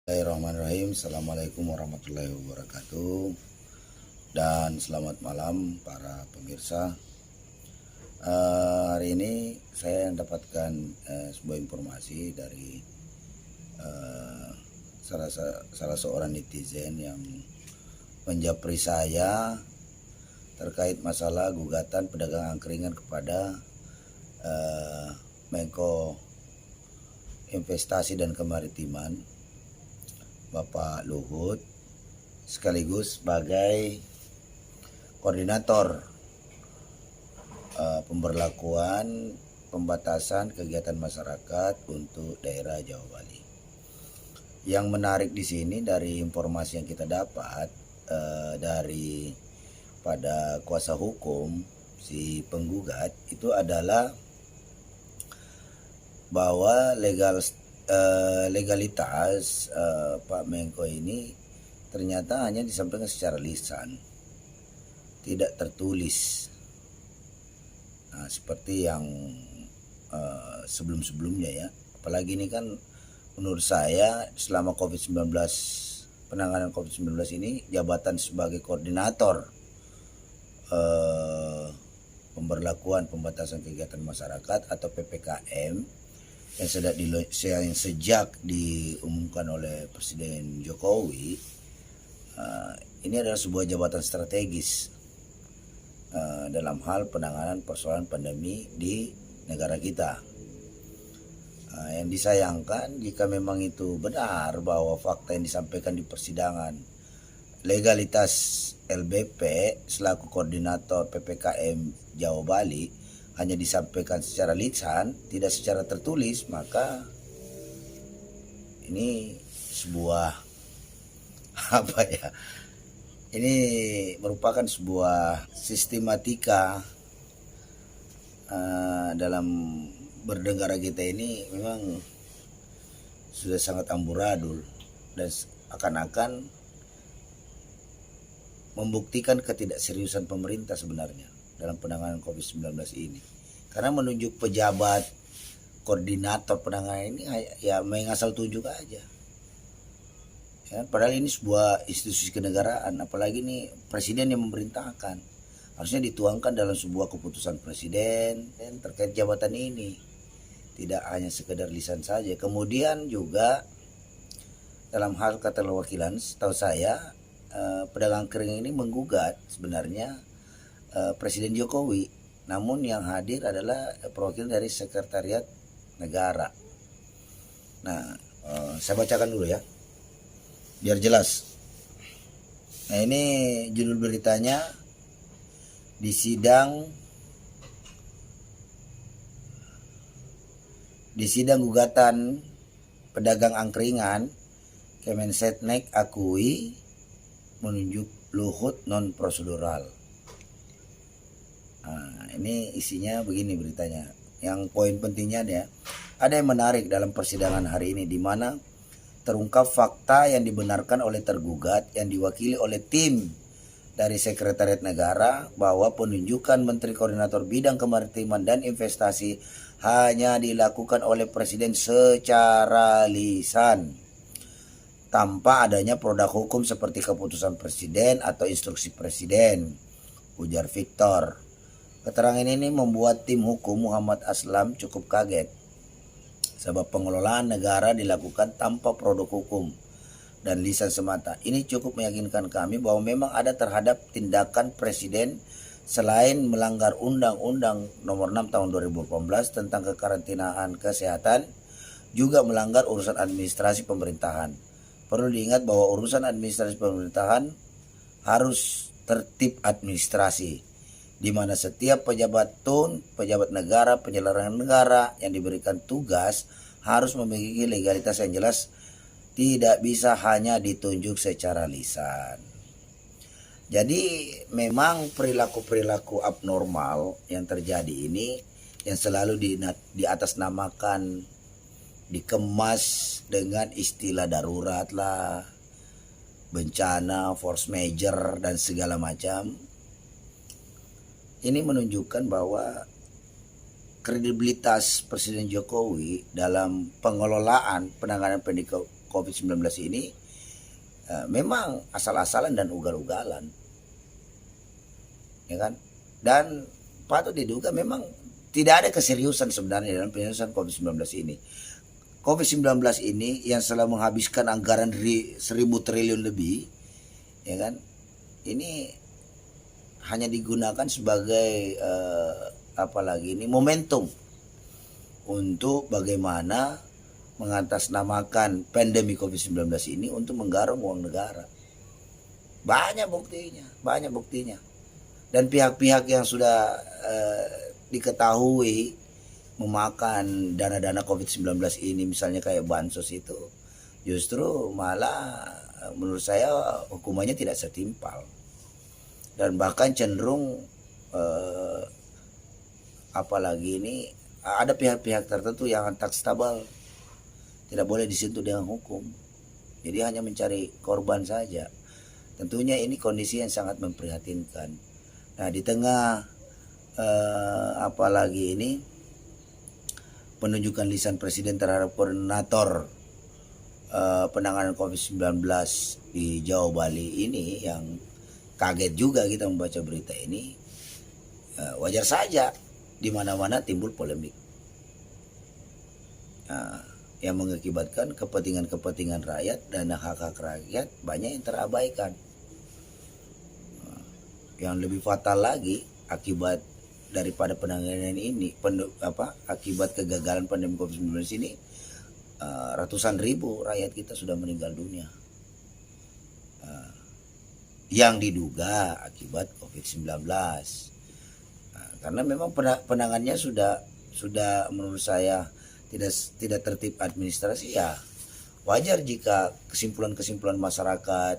Bismillahirrahmanirrahim. Assalamualaikum warahmatullahi wabarakatuh. Dan selamat malam para pemirsa. Hari ini saya mendapatkan sebuah informasi dari salah seorang netizen yang menjapri saya terkait masalah gugatan pedagang angkringan kepada Menko Investasi dan Kemaritiman Bapak Luhut, sekaligus sebagai koordinator pemberlakuan pembatasan kegiatan masyarakat untuk daerah Jawa Bali. Yang menarik di sini dari informasi yang kita dapat dari pada kuasa hukum si penggugat itu adalah bahwa legalitas Pak Menko ini ternyata hanya disampaikan secara lisan, tidak tertulis. Nah, seperti yang sebelum-sebelumnya ya. Apalagi ini kan menurut saya selama COVID-19, penanganan COVID-19 ini jabatan sebagai koordinator pemberlakuan pembatasan kegiatan masyarakat atau PPKM yang sejak diumumkan oleh Presiden Jokowi, ini adalah sebuah jabatan strategis dalam hal penanganan persoalan pandemi di negara kita. Yang disayangkan jika memang itu benar bahwa fakta yang disampaikan di persidangan, legalitas LBP selaku koordinator PPKM Jawa Bali hanya disampaikan secara lisan, tidak secara tertulis, maka ini sebuah apa ya? Ini merupakan sebuah sistematika dalam bernegara kita ini memang sudah sangat amburadul dan akan-akan membuktikan ketidakseriusan pemerintah sebenarnya dalam penanganan COVID-19 ini. Karena menunjuk pejabat koordinator penanganan ini ya main asal tunjuk aja. Ya, padahal ini sebuah institusi kenegaraan, apalagi ini presiden yang memerintahkan. Harusnya dituangkan dalam sebuah keputusan presiden dan terkait jabatan ini. Tidak hanya sekedar lisan saja. Kemudian juga dalam hal keterwakilan, setahu saya pedagang kering ini menggugat sebenarnya Presiden Jokowi, namun yang hadir adalah perwakilan dari Sekretariat Negara. Nah, saya bacakan dulu ya, biar jelas. Nah, ini judul beritanya, di sidang gugatan pedagang angkringan, Kemensetnek akui menunjuk Luhut non prosedural. Nah, ini isinya begini beritanya. Yang poin pentingnya ya, ada yang menarik dalam persidangan hari ini di mana terungkap fakta yang dibenarkan oleh tergugat yang diwakili oleh tim dari Sekretariat Negara bahwa penunjukan Menteri Koordinator Bidang Kemaritiman dan Investasi hanya dilakukan oleh Presiden secara lisan tanpa adanya produk hukum seperti keputusan Presiden atau instruksi Presiden, ujar Victor. Keterangan ini membuat tim hukum Muhammad Aslam cukup kaget, sebab pengelolaan negara dilakukan tanpa produk hukum dan lisan semata. Ini cukup meyakinkan kami bahwa memang ada terhadap tindakan Presiden selain melanggar Undang-Undang Nomor 6 Tahun 2018 tentang kekarantinaan kesehatan, juga melanggar urusan administrasi pemerintahan. Perlu diingat bahwa urusan administrasi pemerintahan harus tertib administrasi, di mana setiap pejabat negara, penyelenggara negara yang diberikan tugas harus memiliki legalitas yang jelas, tidak bisa hanya ditunjuk secara lisan. Jadi memang perilaku-perilaku abnormal yang terjadi ini yang selalu diatasnamakan, dikemas dengan istilah darurat lah, bencana, force major dan segala macam. Ini menunjukkan bahwa kredibilitas Presiden Jokowi dalam pengelolaan penanganan COVID-19 ini memang asal-asalan dan ugal-ugalan, ya kan? Dan patut diduga memang tidak ada keseriusan sebenarnya dalam penyelesaian COVID-19 ini. COVID-19 ini yang telah menghabiskan anggaran 1.000 triliun lebih, ya kan? Ini hanya digunakan sebagai momentum untuk bagaimana mengatasnamakan pandemi COVID-19 ini untuk menggarong uang negara. Banyak buktinya. Dan pihak-pihak yang sudah diketahui memakan dana-dana COVID-19 ini, misalnya kayak bansos itu, justru malah menurut saya hukumannya tidak setimpal. Dan bahkan cenderung apalagi ini ada pihak-pihak tertentu yang takstabel, tidak boleh disentuh dengan hukum. Jadi hanya mencari korban saja. Tentunya ini kondisi yang sangat memprihatinkan. Nah, di tengah apalagi ini penunjukan lisan presiden terhadap koordinator penanganan COVID-19 di Jawa Bali ini, yang kaget juga kita membaca berita ini. Wajar saja di mana-mana timbul polemik yang mengakibatkan kepentingan rakyat dan hak-hak rakyat banyak yang terabaikan. Yang lebih fatal lagi, akibat daripada penanganan ini, akibat kegagalan pandemi COVID-19 ini, ratusan ribu rakyat kita sudah meninggal dunia, yang diduga akibat COVID-19. Karena memang penanganannya sudah menurut saya tidak tertib administrasi, ya wajar jika kesimpulan masyarakat,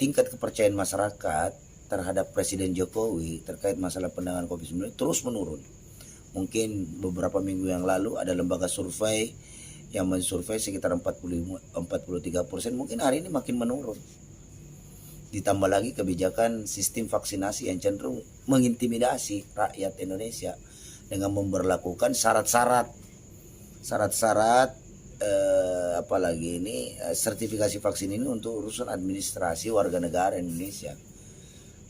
tingkat kepercayaan masyarakat terhadap Presiden Jokowi terkait masalah penanganan COVID-19 terus menurun. Mungkin beberapa minggu yang lalu ada lembaga survei yang mensurvei sekitar 43%, mungkin hari ini makin menurun. Ditambah lagi kebijakan sistem vaksinasi yang cenderung mengintimidasi rakyat Indonesia dengan memberlakukan syarat-syarat sertifikasi vaksin ini untuk urusan administrasi warga negara Indonesia.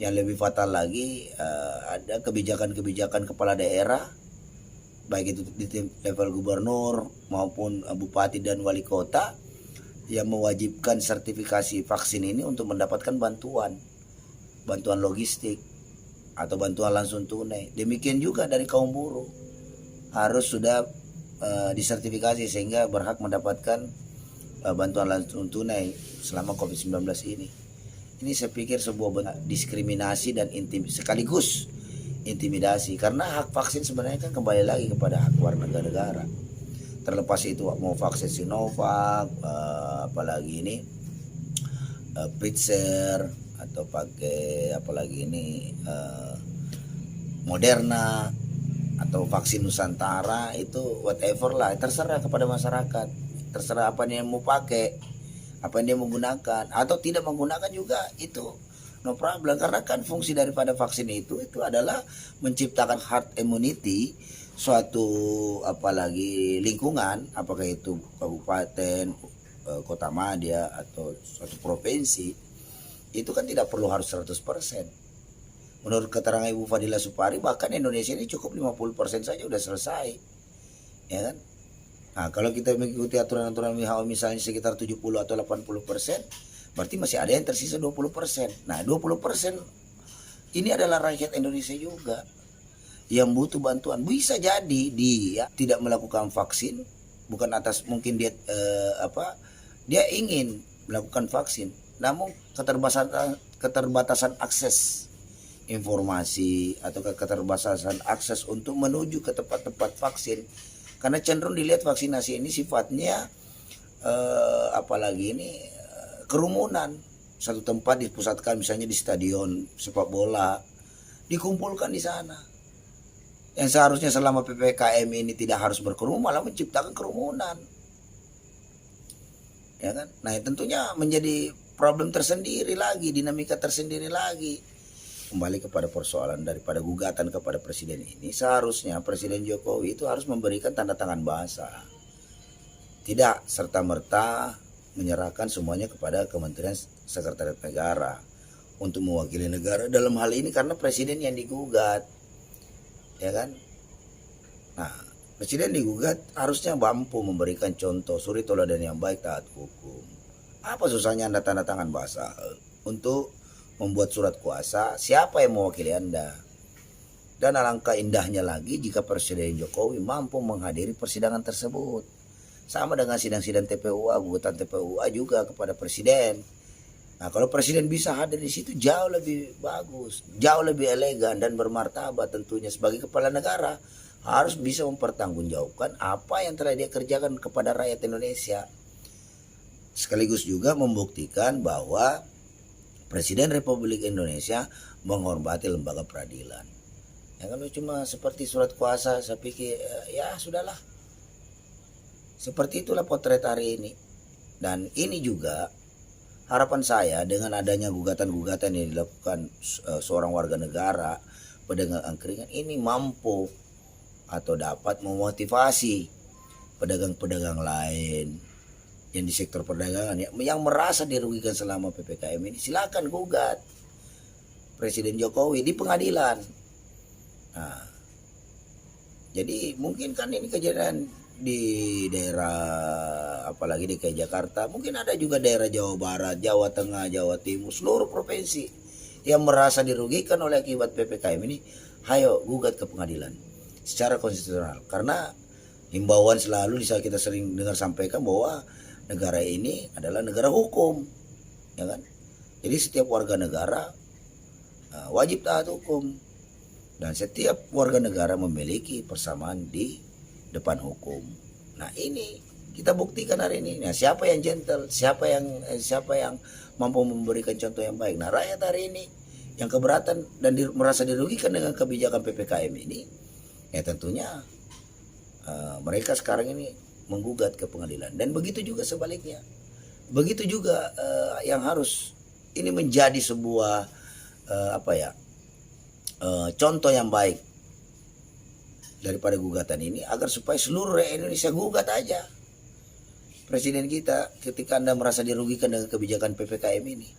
Yang lebih fatal lagi, ada kebijakan-kebijakan kepala daerah, baik itu di level gubernur maupun bupati dan wali kota, yang mewajibkan sertifikasi vaksin ini untuk mendapatkan bantuan logistik atau bantuan langsung tunai. Demikian juga dari kaum buruh, harus sudah disertifikasi sehingga berhak mendapatkan bantuan langsung tunai selama COVID-19 ini. Ini saya pikir sebuah bentuk diskriminasi dan sekaligus intimidasi, karena hak vaksin sebenarnya kan kembali lagi kepada hak warga negara. Terlepas itu mau vaksin Sinovac, apalagi ini Pfizer, atau pakai apalagi ini Moderna, atau vaksin Nusantara, itu whatever lah, terserah kepada masyarakat, terserah apa yang mau pakai, apa yang dia menggunakan atau tidak menggunakan juga, itu no problem. Karena kan fungsi daripada vaksin itu adalah menciptakan herd immunity suatu apalagi lingkungan, apakah itu kabupaten, kota madya atau suatu provinsi, itu kan tidak perlu harus 100%. Menurut keterangan Ibu Fadila Supari, bahkan Indonesia ini cukup 50% saja udah selesai, ya kan? Nah, kalau kita mengikuti aturan-aturan WHO misalnya sekitar 70 atau 80%, berarti masih ada yang tersisa 20%. Nah, 20% ini adalah rakyat Indonesia juga yang butuh bantuan. Bisa jadi dia tidak melakukan vaksin bukan atas mungkin dia dia ingin melakukan vaksin, namun keterbatasan akses informasi atau keterbatasan akses untuk menuju ke tempat-tempat vaksin. Karena cenderung dilihat vaksinasi ini sifatnya apalagi ini kerumunan. Satu tempat dipusatkan, misalnya di stadion sepak bola, dikumpulkan di sana. Yang seharusnya selama PPKM ini tidak harus berkerumun, malah menciptakan kerumunan, ya kan? Nah, tentunya menjadi problem tersendiri lagi, dinamika tersendiri lagi. Kembali kepada persoalan daripada gugatan kepada presiden ini, seharusnya Presiden Jokowi itu harus memberikan tanda tangan basah, tidak serta-merta menyerahkan semuanya kepada Kementerian Sekretariat Negara untuk mewakili negara dalam hal ini, karena presiden yang digugat, ya kan. Nah, presiden digugat harusnya mampu memberikan contoh suri teladan yang baik taat hukum. Apa susahnya Anda tanda tangan bahasa untuk membuat surat kuasa siapa yang mewakili Anda? Dan alangkah indahnya lagi jika Presiden Jokowi mampu menghadiri persidangan tersebut. Sama dengan sidang-sidang TPUA, gugatan TPUA juga kepada presiden. Nah, kalau presiden bisa hadir di situ jauh lebih bagus, jauh lebih elegan dan bermartabat tentunya. Sebagai kepala negara harus bisa mempertanggungjawabkan apa yang telah dia kerjakan kepada rakyat Indonesia. Sekaligus juga membuktikan bahwa Presiden Republik Indonesia menghormati lembaga peradilan. Ya, kalau cuma seperti surat kuasa, saya pikir ya sudahlah. Seperti itulah potret hari ini. Dan ini juga harapan saya dengan adanya gugatan-gugatan yang dilakukan seorang warga negara, pedagang angkringan ini mampu atau dapat memotivasi pedagang-pedagang lain yang di sektor perdagangan yang merasa dirugikan selama PPKM ini. Silakan gugat Presiden Jokowi di pengadilan. Nah, jadi mungkin kan ini kejadian di daerah apalagi di Jakarta, mungkin ada juga daerah Jawa Barat, Jawa Tengah, Jawa Timur, seluruh provinsi yang merasa dirugikan oleh akibat PPKM ini. Hayo gugat ke pengadilan secara konstitusional, karena himbauan selalu kita sering dengar sampaikan bahwa negara ini adalah negara hukum, ya kan. Jadi setiap warga negara wajib taat hukum, dan setiap warga negara memiliki persamaan di depan hukum. Nah, ini kita buktikan hari ini. Nah, siapa yang gentle, siapa yang mampu memberikan contoh yang baik. Nah, rakyat hari ini yang keberatan dan merasa dirugikan dengan kebijakan PPKM ini, ya tentunya mereka sekarang ini menggugat ke pengadilan. Dan begitu juga sebaliknya. Begitu juga yang harus ini menjadi sebuah contoh yang baik daripada gugatan ini, agar supaya seluruh rakyat Indonesia gugat aja presiden kita ketika Anda merasa dirugikan dengan kebijakan PPKM ini.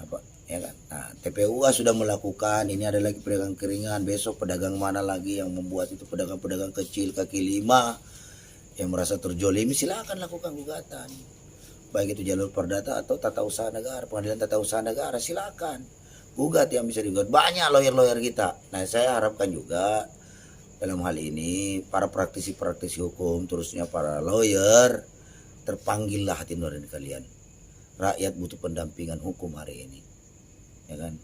Apa, ya kan? Nah, TPUA sudah melakukan, ini ada lagi pedagang keringan, besok pedagang mana lagi yang membuat itu, pedagang-pedagang kecil kaki lima yang merasa terjolimi, silakan lakukan gugatan. Baik itu jalur perdata atau tata usaha negara, pengadilan tata usaha negara, silakan gugat yang bisa digugat. Banyak lawyer-lawyer kita. Nah, saya harapkan juga dalam hal ini para praktisi-praktisi hukum, terusnya para lawyer, terpanggillah hati nurani kalian. Rakyat butuh pendampingan hukum hari ini, ya kan.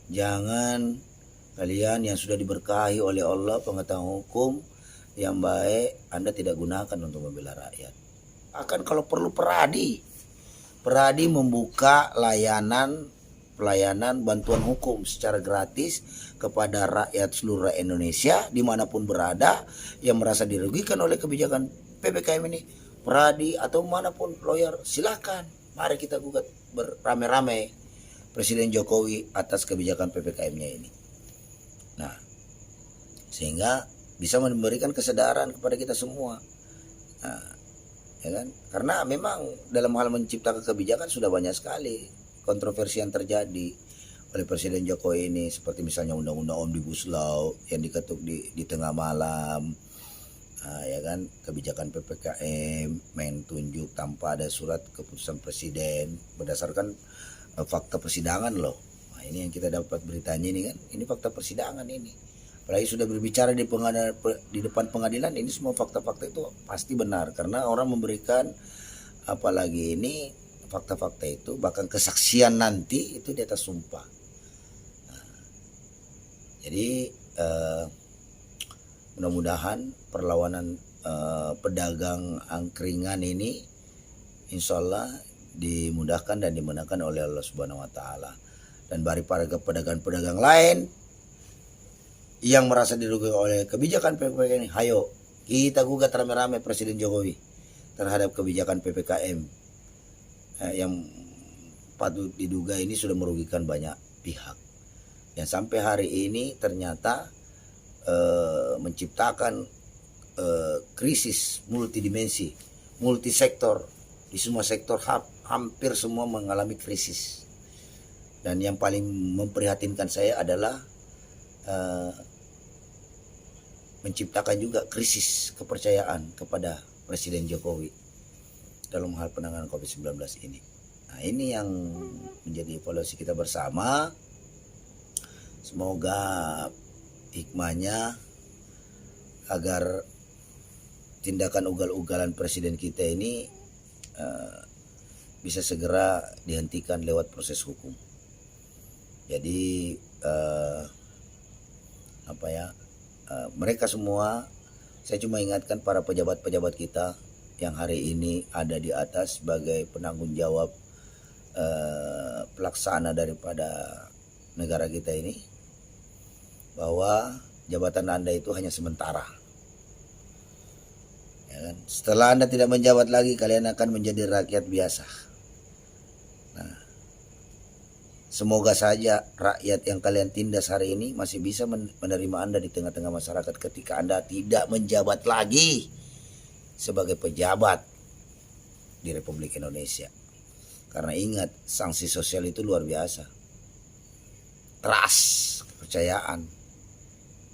Jangan kalian yang sudah diberkahi oleh Allah pengetahuan hukum yang baik, Anda tidak gunakan untuk membela rakyat. Akan kalau perlu peradi membuka pelayanan bantuan hukum secara gratis kepada rakyat seluruh Indonesia dimanapun berada yang merasa dirugikan oleh kebijakan PPKM ini. Peradi atau manapun lawyer, silakan, mari kita gugat beramai-ramai Presiden Jokowi atas kebijakan PPKM-nya ini. Nah, sehingga bisa memberikan kesadaran kepada kita semua. Nah, ya kan? Karena memang dalam hal menciptakan kebijakan sudah banyak sekali kontroversi yang terjadi oleh Presiden Jokowi ini, seperti misalnya undang-undang Omnibus Law yang diketuk di tengah malam, ya kan, kebijakan PPKM main tunjuk tanpa ada surat keputusan presiden berdasarkan fakta persidangan loh. Nah, ini yang kita dapat beritanya ini kan, ini fakta persidangan ini. Apalagi sudah berbicara di depan pengadilan, ini semua fakta-fakta itu pasti benar, karena orang memberikan, apalagi ini fakta-fakta itu bahkan kesaksian nanti itu di atas sumpah. Nah, jadi mudah-mudahan perlawanan pedagang angkringan ini insya Allah dimudahkan dan dimenangkan oleh Allah Subhanahu Wa Taala. Dan bagi para pedagang-pedagang lain yang merasa dirugikan oleh kebijakan PPKM ini, hayo kita gugat rame-rame Presiden Jokowi terhadap kebijakan PPKM yang patut diduga ini sudah merugikan banyak pihak, yang sampai hari ini ternyata menciptakan krisis multidimensi, multisektor di semua sektor hampir semua mengalami krisis. Dan yang paling memprihatinkan saya adalah menciptakan juga krisis kepercayaan kepada Presiden Jokowi dalam hal penanganan COVID-19 ini. Nah, ini yang menjadi evaluasi kita bersama. Semoga hikmahnya agar tindakan ugal-ugalan presiden kita ini bisa segera dihentikan lewat proses hukum. Jadi mereka semua, saya cuma ingatkan para pejabat-pejabat kita yang hari ini ada di atas sebagai penanggung jawab pelaksana daripada negara kita ini, bahwa jabatan Anda itu hanya sementara. Ya kan? Setelah Anda tidak menjabat lagi, kalian akan menjadi rakyat biasa. Nah, semoga saja rakyat yang kalian tindas hari ini masih bisa menerima Anda di tengah-tengah masyarakat ketika Anda tidak menjabat lagi sebagai pejabat di Republik Indonesia. Karena ingat, sanksi sosial itu luar biasa. Trust, kepercayaan.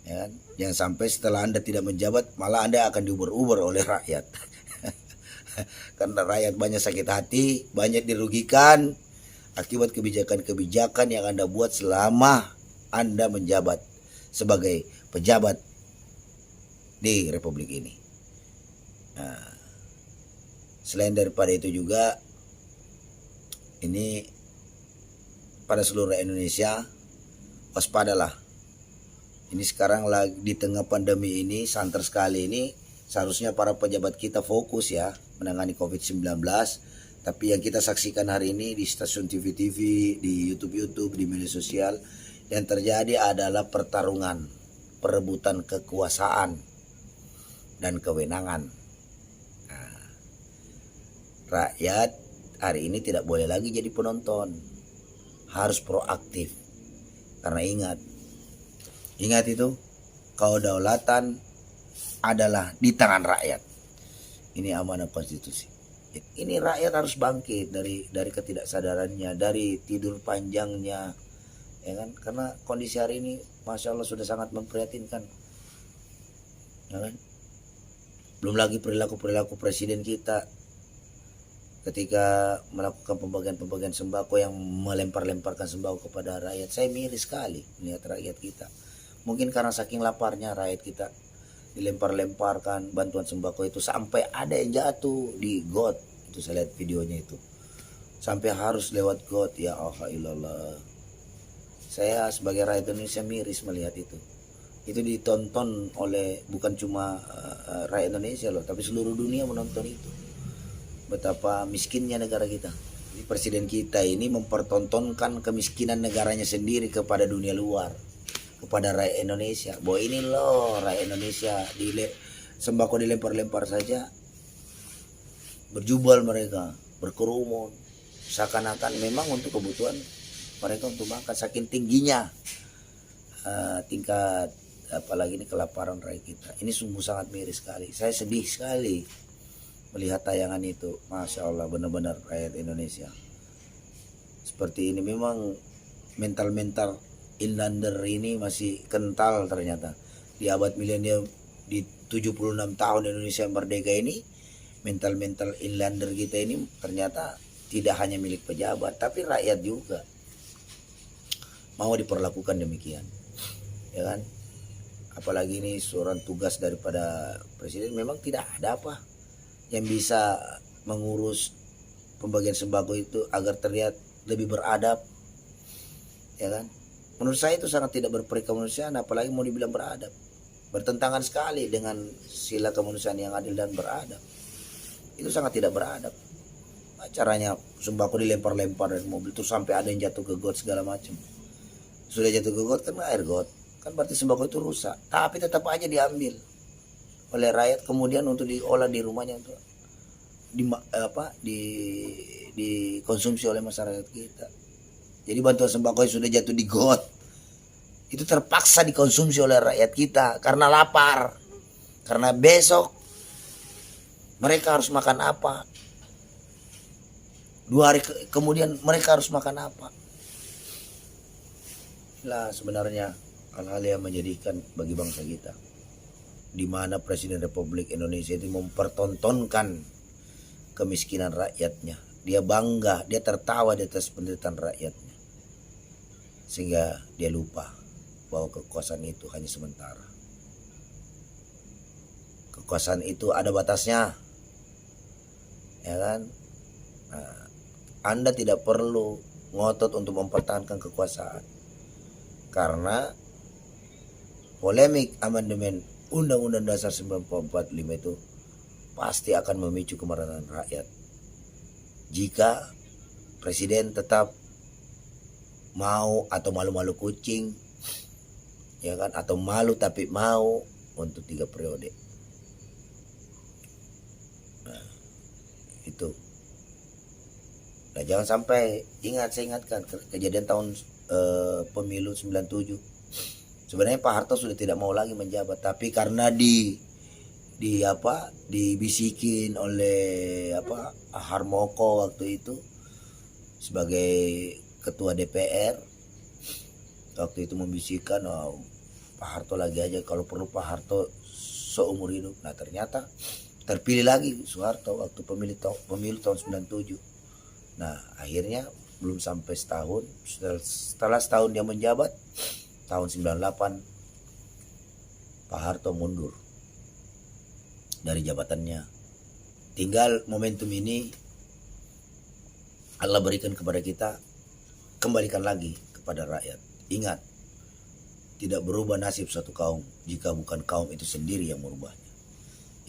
Ya kan? Yang sampai setelah Anda tidak menjabat, malah Anda akan diuber-uber oleh rakyat. Karena rakyat banyak sakit hati, banyak dirugikan akibat kebijakan-kebijakan yang Anda buat selama Anda menjabat sebagai pejabat di Republik ini. Nah, selain daripada itu juga, ini pada seluruh Indonesia, waspadalah. Ini sekarang lagi di tengah pandemi ini, santer sekali ini, seharusnya para pejabat kita fokus ya menangani COVID-19. Tapi yang kita saksikan hari ini di stasiun TV-TV, di YouTube, di media sosial, yang terjadi adalah pertarungan, perebutan kekuasaan dan kewenangan. Nah, rakyat hari ini tidak boleh lagi jadi penonton, harus proaktif. Karena ingat itu, kedaulatan adalah di tangan rakyat. Ini amanah konstitusi. Ini rakyat harus bangkit dari ketidaksadarannya, dari tidur panjangnya, ya kan? Karena kondisi hari ini, masya Allah, sudah sangat memprihatinkan, ya kan? Belum lagi perilaku presiden kita ketika melakukan pembagian sembako yang melempar-lemparkan sembako kepada rakyat. Saya miris sekali melihat rakyat kita. Mungkin karena saking laparnya rakyat kita, dilempar-lemparkan bantuan sembako itu sampai ada yang jatuh di got. Itu saya lihat videonya itu, sampai harus lewat got. Ya Allah, saya sebagai rakyat Indonesia miris melihat itu. Itu ditonton oleh bukan cuma rakyat Indonesia loh, tapi seluruh dunia menonton itu. Betapa miskinnya negara kita. Jadi presiden kita ini mempertontonkan kemiskinan negaranya sendiri kepada dunia luar, kepada rakyat Indonesia, bahwa ini loh rakyat Indonesia, sembako dilempar-lempar saja berjubel mereka, berkerumun, seakan-akan memang untuk kebutuhan mereka untuk makan. Saking tingginya tingkat apalagi ini kelaparan rakyat kita. Ini sungguh sangat miris sekali. Saya sedih sekali melihat tayangan itu. Masya Allah, benar-benar rakyat Indonesia seperti ini. Memang mental inlander ini masih kental ternyata. Di abad milenium, di 76 tahun Indonesia merdeka ini, mental inlander kita ini ternyata tidak hanya milik pejabat, tapi rakyat juga mau diperlakukan demikian, ya kan? Apalagi ini seorang tugas daripada presiden, memang tidak ada apa yang bisa mengurus pembagian sembako itu agar terlihat lebih beradab, ya kan? Menurut saya itu sangat tidak berperi kemanusiaan, apalagi mau dibilang beradab. Bertentangan sekali dengan sila kemanusiaan yang adil dan beradab. Itu sangat tidak beradab. Caranya sembako dilempar-lempar dari mobil itu sampai ada yang jatuh ke got segala macam. Sudah jatuh ke got, kan air got, kan berarti sembako itu rusak. Tapi tetap aja diambil oleh rakyat, kemudian untuk diolah di rumahnya, untuk dikonsumsi oleh masyarakat kita. Jadi bantuan sembako yang sudah jatuh di got itu terpaksa dikonsumsi oleh rakyat kita karena lapar. Karena besok mereka harus makan apa? 2 hari kemudian mereka harus makan apa? Lah sebenarnya hal-hal yang menjadikan bagi bangsa kita, di mana Presiden Republik Indonesia itu mempertontonkan kemiskinan rakyatnya. Dia bangga, dia tertawa di atas penderitaan rakyatnya, sehingga dia lupa bahwa kekuasaan itu hanya sementara. Kekuasaan itu ada batasnya, ya kan? Nah, Anda tidak perlu ngotot untuk mempertahankan kekuasaan, karena polemik amandemen Undang-Undang Dasar 1945 itu pasti akan memicu kemarahan rakyat. Jika presiden tetap mau atau malu-malu kucing, ya kan, atau malu tapi mau untuk 3 periode. Nah, itu. Nah, jangan sampai saya ingatkan kejadian tahun pemilu 97. Sebenarnya Pak Harto sudah tidak mau lagi menjabat, tapi karena dibisikin oleh Harmoko waktu itu sebagai ketua DPR, waktu itu membisikkan, Pak Harto lagi aja, kalau perlu Pak Harto seumur hidup. Nah, ternyata terpilih lagi Soeharto waktu pemilu tahun 97. Nah, akhirnya belum sampai setahun, setelah setahun dia menjabat, tahun 98 Pak Harto mundur dari jabatannya. Tinggal momentum ini Allah berikan kepada kita, kembalikan lagi kepada rakyat. Ingat, tidak berubah nasib satu kaum jika bukan kaum itu sendiri yang merubahnya.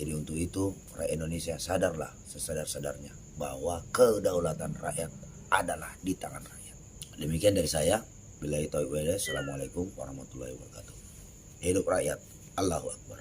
Jadi untuk itu rakyat Indonesia, sadarlah sesadar-sadarnya bahwa kedaulatan rakyat adalah di tangan rakyat. Demikian dari saya. Billahi taufiq wal hidayah. Assalamualaikum warahmatullahi wabarakatuh. Hidup rakyat. Allahu Akbar.